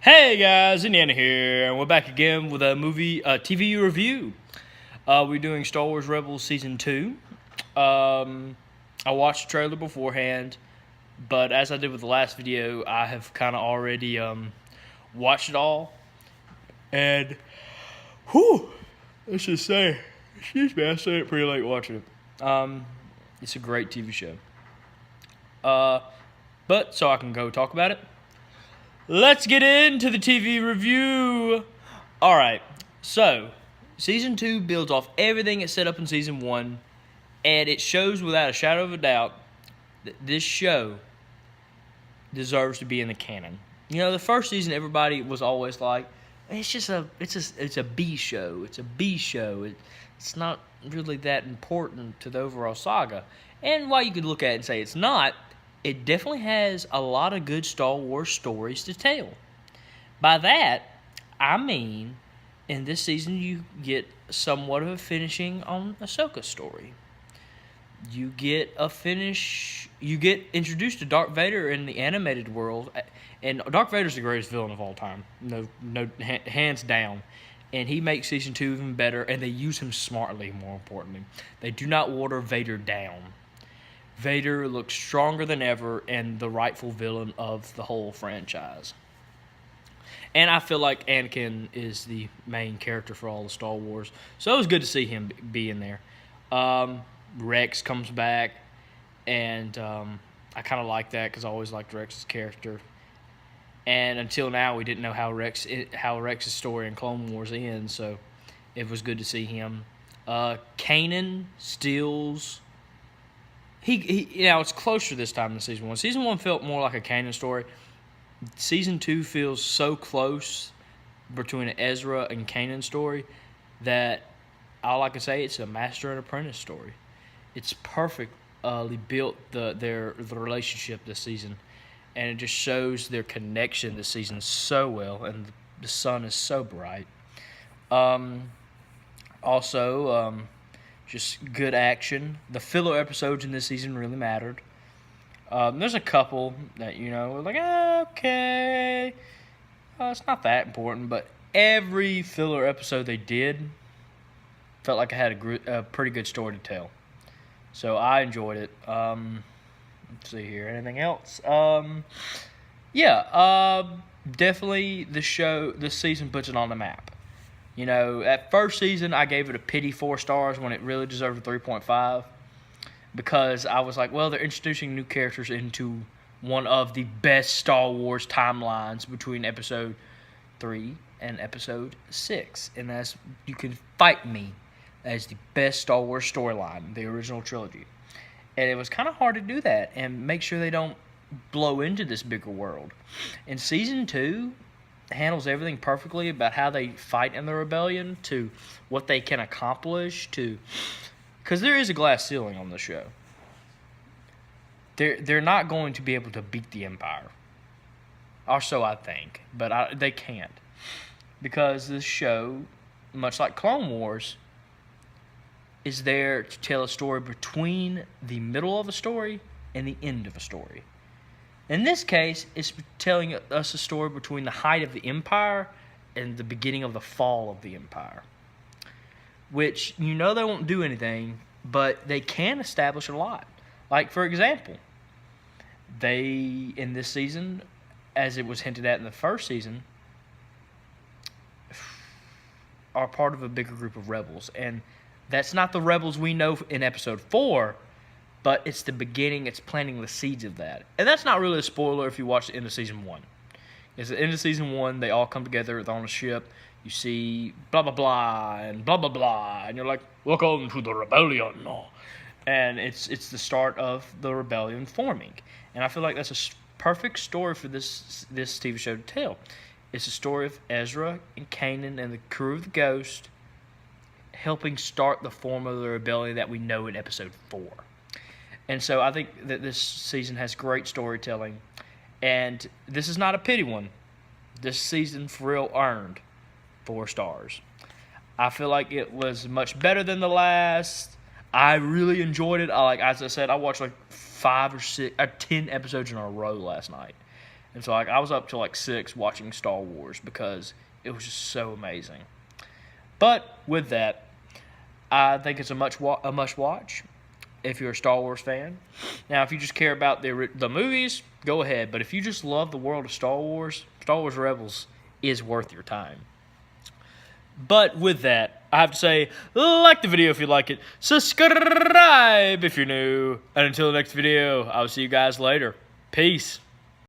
Hey guys, Indiana here, and we're back again with a TV review. We're doing Star Wars Rebels Season 2. I watched the trailer beforehand, but as I did with the last video, I have kind of already watched it all. And, let's just say, excuse me, I stayed up pretty late watching it. It's a great TV show. But, so I can go talk about it. Let's get into the TV review. Alright, so Season 2 builds off everything it set up in Season 1, and it shows without a shadow of a doubt that this show deserves to be in the canon. You know, the first season, everybody was always like, it's a B show. It's a B show. It's not really that important to the overall saga. And while you could look at it and say it's not, it definitely has a lot of good Star Wars stories to tell. By that, I mean, in this season, you get somewhat of a finishing on Ahsoka's story. You get introduced to Darth Vader in the animated world, and Darth Vader's the greatest villain of all time. No, hands down. And he makes Season 2 even better, and they use him smartly, more importantly. They do not water Vader down. Vader looks stronger than ever and the rightful villain of the whole franchise. And I feel like Anakin is the main character for all the Star Wars. So it was good to see him be in there. Rex comes back, and I kind of like that because I always liked Rex's character. And until now, we didn't know how Rex's story in Clone Wars ends, so it was good to see him. Kanan steals... It's closer this time than Season 1. Season 1 felt more like a Kanan story. Season 2 feels so close between an Ezra and Kanan story that all I can say, it's a master and apprentice story. It's perfectly built the relationship this season, and it just shows their connection this season so well, and the sun is so bright. Just good action. The filler episodes in this season really mattered. There's a couple that, were like, okay, it's not that important, but every filler episode they did felt like I had a pretty good story to tell. So I enjoyed it. Let's see here. Anything else? Definitely this season puts it on the map. At first season, I gave it a pity 4 stars when it really deserved a 3.5 because I was like, well, they're introducing new characters into one of the best Star Wars timelines between Episode 3 and Episode 6. And you can fight me as the best Star Wars storyline, the original trilogy. And it was kind of hard to do that and make sure they don't blow into this bigger world. In Season 2... handles everything perfectly about how they fight in the rebellion to what they can accomplish because there is a glass ceiling on the show. They're not going to be able to beat the Empire, or so I think, but they can't, because this show, much like Clone Wars, is there to tell a story between the middle of a story and the end of a story. In this case, it's telling us a story between the height of the Empire and the beginning of the fall of the Empire. Which, they won't do anything, but they can establish a lot. Like, for example, in this season, as it was hinted at in the first season, are part of a bigger group of rebels. And that's not the rebels we know in Episode 4, but it's the beginning, it's planting the seeds of that. And that's not really a spoiler if you watch the end of Season 1. It's the end of Season 1, they all come together, they're on a ship, you see blah, blah, blah, and blah, blah, blah, and you're like, welcome to the rebellion. And it's the start of the rebellion forming. And I feel like that's a perfect story for this TV show to tell. It's a story of Ezra and Kanan and the crew of the Ghost helping start the form of the rebellion that we know in Episode 4. And so I think that this season has great storytelling. And this is not a pity one. This season for real earned 4 stars. I feel like it was much better than the last. I really enjoyed it. As I said, I watched like 5 or 6 or 10 episodes in a row last night. And so like I was up till like 6 watching Star Wars because it was just so amazing. But with that, I think it's a must watch if you're a Star Wars fan. Now, if you just care about the movies, go ahead. But if you just love the world of Star Wars Rebels is worth your time. But with that, I have to say, like the video if you like it, subscribe if you're new, and until the next video, I will see you guys later. Peace.